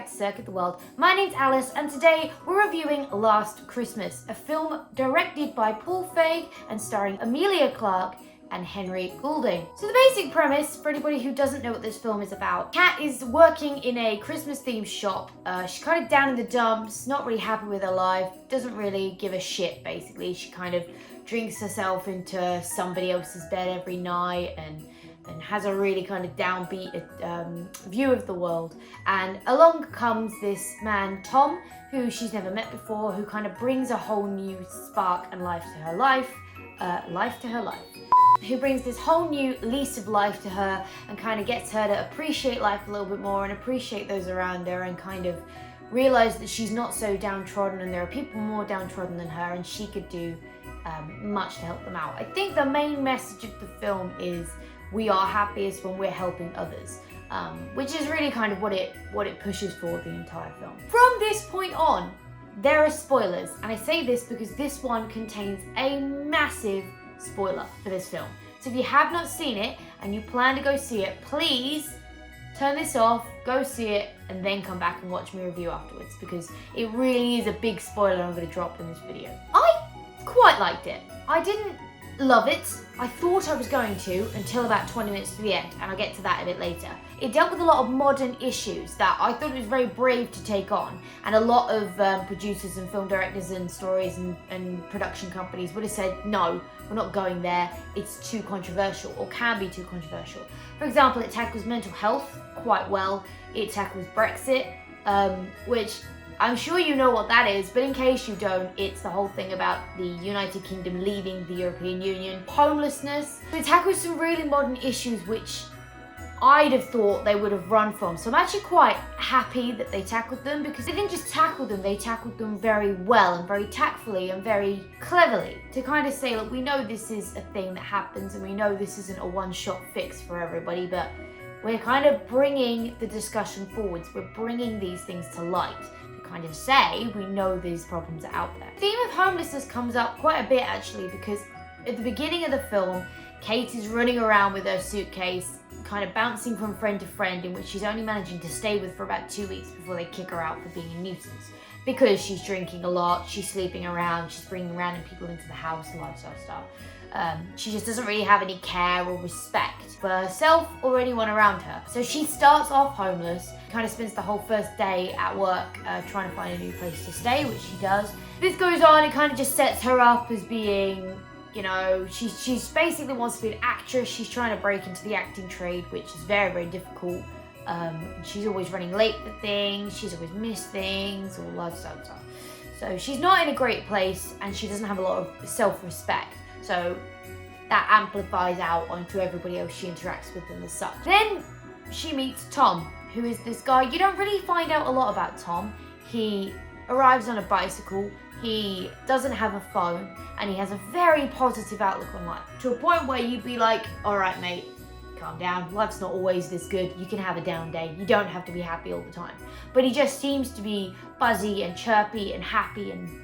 back to Circuit the World. My name's Alice and today we're reviewing Last Christmas, a film directed by Paul Feig and starring Emilia, Clarke and Henry Goulding. So the basic premise, for anybody who doesn't know what this film is about, Kat is working in a Christmas themed shop. She's kind of down in the dumps, not really happy with her life, doesn't really give a shit basically. She kind of drinks herself into somebody else's bed every night and has a really kind of downbeat view of the world. And along comes this man, Tom, who she's never met before, who kind of brings a whole new spark and life to her life. Who brings this whole new lease of life to her and kind of gets her to appreciate life a little bit more and appreciate those around her and kind of realize that she's not so downtrodden and there are people more downtrodden than her and she could do much to help them out. I think the main message of the film is we are happiest when we're helping others, which is really kind of what it pushes for the entire film. From this point on, there are spoilers, and I say this because this one contains a massive spoiler for this film. So if you have not seen it and you plan to go see it, please turn this off, go see it, and then come back and watch me review afterwards, because it really is a big spoiler I'm going to drop in this video. I quite liked it. I didn't love it. I thought I was going to until about 20 minutes to the end, and I'll get to that a bit later. It dealt with a lot of modern issues that I thought it was very brave to take on, and a lot of producers and film directors and stories and production companies would have said, no, we're not going there, it's too controversial, or can be too controversial. For example, it tackles mental health quite well. It tackles Brexit, which I'm sure you know what that is, but in case you don't, it's the whole thing about the United Kingdom leaving the European Union. Homelessness. It tackles some really modern issues which I'd have thought they would have run from. So I'm actually quite happy that they tackled them, because they didn't just tackle them, they tackled them very well and very tactfully and very cleverly to kind of say, look, we know this is a thing that happens and we know this isn't a one-shot fix for everybody, but we're kind of bringing the discussion forwards. We're bringing these things to light. Kind of say we know these problems are out there. The theme of homelessness comes up quite a bit actually, because at the beginning of the film, Kate is running around with her suitcase, kind of bouncing from friend to friend, in which she's only managing to stay with for about 2 weeks before they kick her out for being a nuisance. Because she's drinking a lot, she's sleeping around, she's bringing random people into the house, lifestyle stuff. She just doesn't really have any care or respect for herself or anyone around her. So she starts off homeless, kind of spends the whole first day at work trying to find a new place to stay, which she does. This goes on, it kind of just sets her up as being, you know, she's basically wants to be an actress. She's trying to break into the acting trade, which is very, very difficult. She's always running late for things, she's always missed things, all lifestyle stuff. So she's not in a great place and she doesn't have a lot of self-respect. So that amplifies out onto everybody else she interacts with and as such. Then she meets Tom, who is this guy. You don't really find out a lot about Tom. He arrives on a bicycle, he doesn't have a phone, and he has a very positive outlook on life. To a point where you'd be like, all right, mate, calm down. Life's not always this good. You can have a down day. You don't have to be happy all the time. But he just seems to be buzzy and chirpy and happy and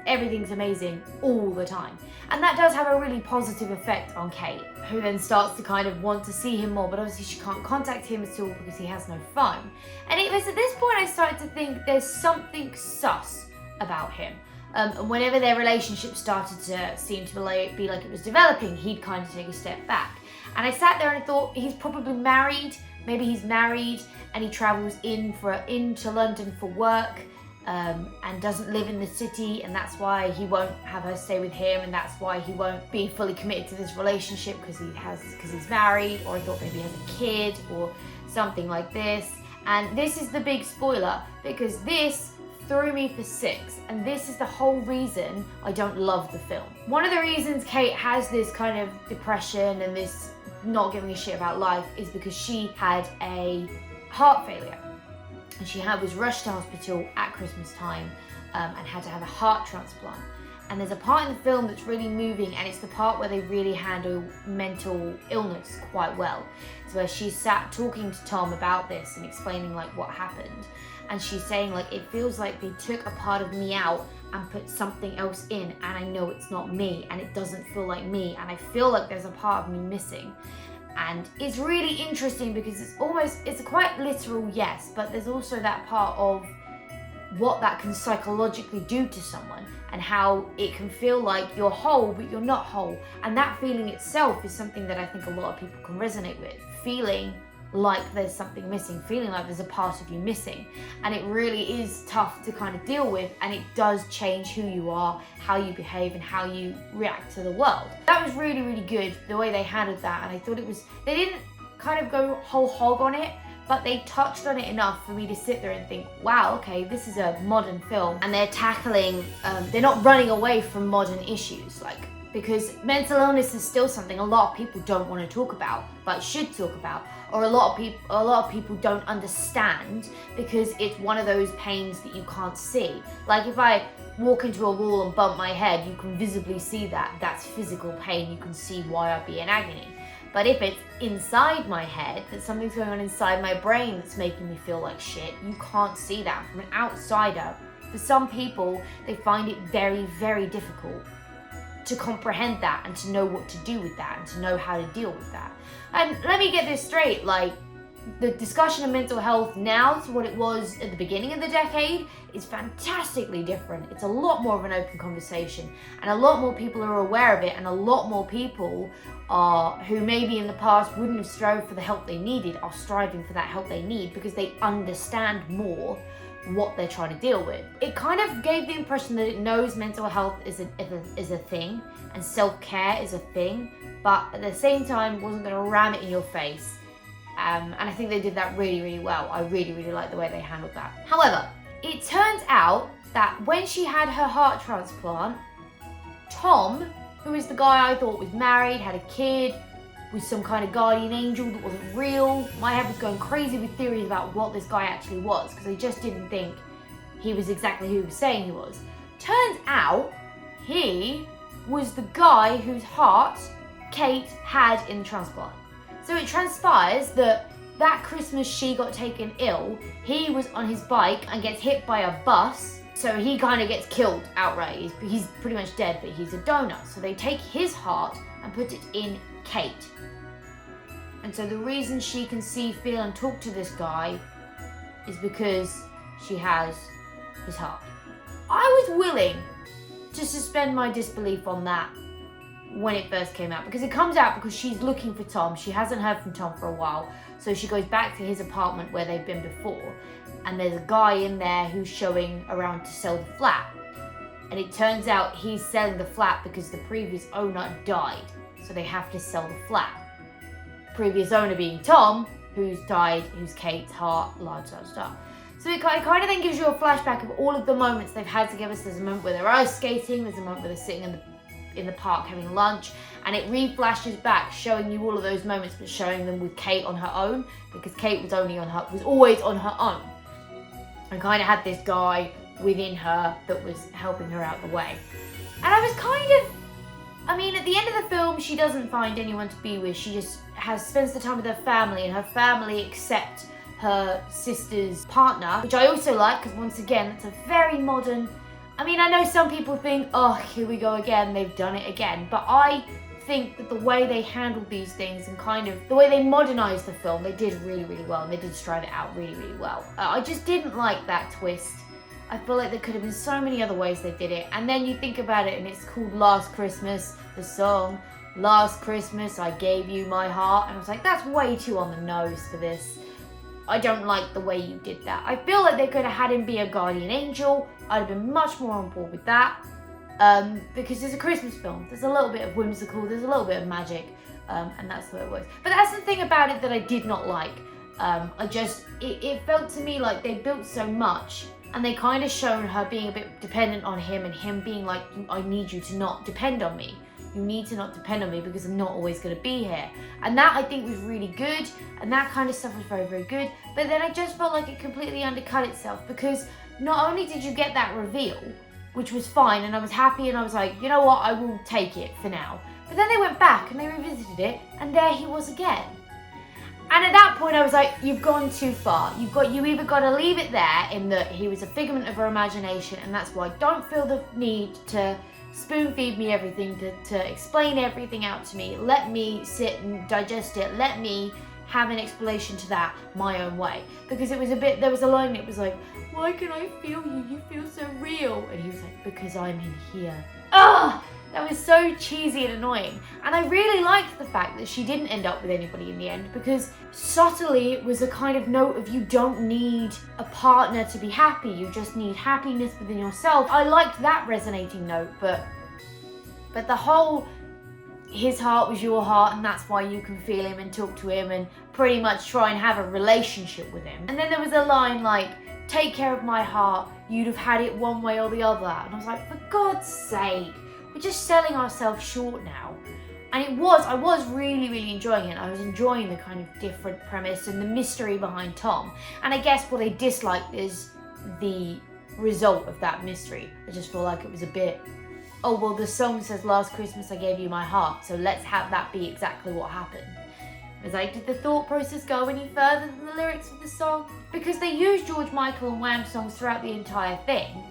everything's amazing all the time. And that does have a really positive effect on Kate, who then starts to kind of want to see him more, but obviously she can't contact him at all because he has no phone. And it was at this point I started to think there's something sus about him. And whenever their relationship started to seem to be like it was developing, he'd kind of take a step back. And I sat there and I thought, he's probably married. Maybe he's married and he travels into London for work. And doesn't live in the city, and that's why he won't have her stay with him, and that's why he won't be fully committed to this relationship because he's married, or I thought maybe he has a kid or something like this. And this is the big spoiler, because this threw me for 6, and this is the whole reason I don't love the film. One of the reasons Kate has this kind of depression and this not giving a shit about life is because she had a heart failure. And she was rushed to hospital at Christmas time and had to have a heart transplant. And there's a part in the film that's really moving, and it's the part where they really handle mental illness quite well. It's where she's sat talking to Tom about this and explaining like what happened. And she's saying like, it feels like they took a part of me out and put something else in, and I know it's not me and it doesn't feel like me, and I feel like there's a part of me missing. And it's really interesting because it's a quite literal yes, but there's also that part of what that can psychologically do to someone and how it can feel like you're whole but you're not whole. And that feeling itself is something that I think a lot of people can resonate with. Feeling like there's something missing, feeling like there's a part of you missing. And it really is tough to kind of deal with, and it does change who you are, how you behave, and how you react to the world. That was really, really good, the way they handled that, and I thought they didn't kind of go whole hog on it, but they touched on it enough for me to sit there and think, wow, okay, this is a modern film, and they're tackling, they're not running away from modern issues, because mental illness is still something a lot of people don't want to talk about, but should talk about, or a lot of people don't understand because it's one of those pains that you can't see. Like if I walk into a wall and bump my head, you can visibly see that. That's physical pain. You can see why I'd be in agony. But if it's inside my head, that something's going on inside my brain that's making me feel like shit, you can't see that from an outsider. For some people, they find it very, very difficult to comprehend that and to know what to do with that and to know how to deal with that. And let me get this straight, the discussion of mental health now to what it was at the beginning of the decade is fantastically different. It's a lot more of an open conversation, and a lot more people are aware of it, and a lot more people who maybe in the past wouldn't have strove for the help they needed are striving for that help they need because they understand more what they're trying to deal with. It kind of gave the impression that it knows mental health is a thing and self-care is a thing, but at the same time wasn't going to ram it in your face. And I think they did that really, really well. I really, really like the way they handled that. However, it turns out that when she had her heart transplant, Tom, who is the guy I thought was married, had a kid, was some kind of guardian angel that wasn't real. My head was going crazy with theories about what this guy actually was because I just didn't think he was exactly who he was saying he was. Turns out he was the guy whose heart Kate had in the transplant. So it transpires that Christmas she got taken ill, he was on his bike and gets hit by a bus. So he kind of gets killed outright. He's pretty much dead, but he's a donor. So they take his heart and put it in Kate. And so the reason she can see, feel, and talk to this guy is because she has his heart. I was willing to suspend my disbelief on that when it first came out, because it comes out because she's looking for Tom. She hasn't heard from Tom for a while, so she goes back to his apartment where they've been before, and there's a guy in there who's showing around to sell the flat. And it turns out he's selling the flat because the previous owner died, so they have to sell the flat. Previous owner being Tom, who's died, who's Kate's heart, large stuff. So it kind of then gives you a flashback of all of the moments they've had together. So there's a moment where they're ice skating, there's a moment where they're sitting in the park having lunch, and it re-flashes back, showing you all of those moments, but showing them with Kate on her own, because Kate was always on her own, and kind of had this guy within her that was helping her out the way. And I was at the end of the film, she doesn't find anyone to be with. She just spends the time with her family, and her family accept her sister's partner, which I also like, because once again, it's a very modern. I know some people think, oh, here we go again, they've done it again. But I think that the way they handled these things and kind of the way they modernized the film, they did really, really well, and they did strive it out really, really well. I just didn't like that twist. I feel like there could have been so many other ways they did it. And then you think about it, and it's called Last Christmas, the song, Last Christmas, I Gave You My Heart. And I was like, that's way too on the nose for this. I don't like the way you did that. I feel like they could have had him be a guardian angel. I'd have been much more on board with that. Because it's a Christmas film. There's a little bit of whimsical, there's a little bit of magic, and that's the way it works. But that's the thing about it that I did not like. It felt to me like they built so much, and they kind of shown her being a bit dependent on him, and him being like, I need you to not depend on me. You need to not depend on me because I'm not always going to be here. And that I think was really good, and that kind of stuff was very, very good. But then I just felt like it completely undercut itself, because not only did you get that reveal, which was fine, and I was happy, and I was like, you know what, I will take it for now. But then they went back and they revisited it, and there he was again. And at that point I was like, you've gone too far. You either got to leave it there in that he was a figment of her imagination, and that's why I don't feel the need to spoon feed me everything, to explain everything out to me. Let me sit and digest it. Let me have an explanation to that my own way. Because it was there was a line that was like, why can I feel you? You feel so real. And he was like, because I'm in here. Ugh! That was so cheesy and annoying. And I really liked the fact that she didn't end up with anybody in the end, because subtly it was a kind of note of, you don't need a partner to be happy, you just need happiness within yourself. I liked that resonating note, but the whole, his heart was your heart and that's why you can feel him and talk to him and pretty much try and have a relationship with him. And then there was a line like, take care of my heart, you'd have had it one way or the other. And I was like, for God's sake, we're just selling ourselves short now. And I was really, really enjoying it. I was enjoying the kind of different premise and the mystery behind Tom. And I guess what I disliked is the result of that mystery. I just feel like it was a bit, oh, well, the song says last Christmas I gave you my heart, so let's have that be exactly what happened. I was like, did the thought process go any further than the lyrics of the song? Because they use George Michael and Wham songs throughout the entire thing.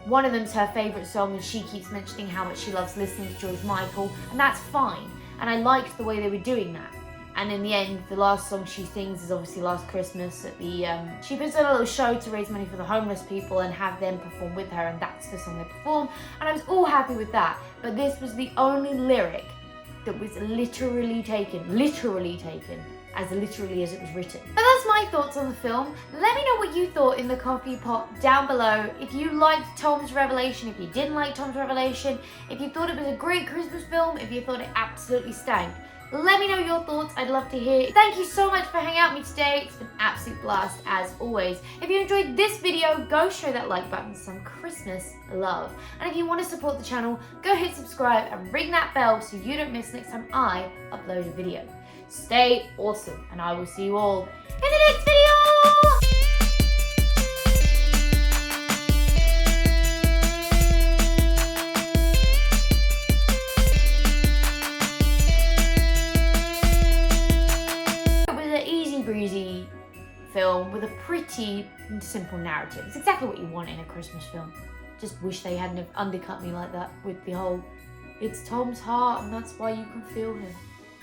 One of them's her favourite song and she keeps mentioning how much she loves listening to George Michael, and that's fine. And I liked the way they were doing that. And in the end, the last song she sings is obviously Last Christmas at the, she puts on a little show to raise money for the homeless people and have them perform with her, and that's the song they perform. And I was all happy with that. But this was the only lyric that was literally taken as literally as it was written. But that's my thoughts on the film. Let me know what you thought in the coffee pot down below. If you liked Tom's revelation, if you didn't like Tom's revelation, if you thought it was a great Christmas film, if you thought it absolutely stank. Let me know your thoughts, I'd love to hear. Thank you so much for hanging out with me today. It's been an absolute blast as always. If you enjoyed this video, go show that like button some Christmas love. And if you want to support the channel, go hit subscribe and ring that bell so you don't miss next time I upload a video. Stay awesome, and I will see you all in the next video! Breezy film with a pretty simple narrative. It's exactly what you want in a Christmas film. Just wish they hadn't have undercut me like that with the whole, it's Tom's heart and that's why you can feel him.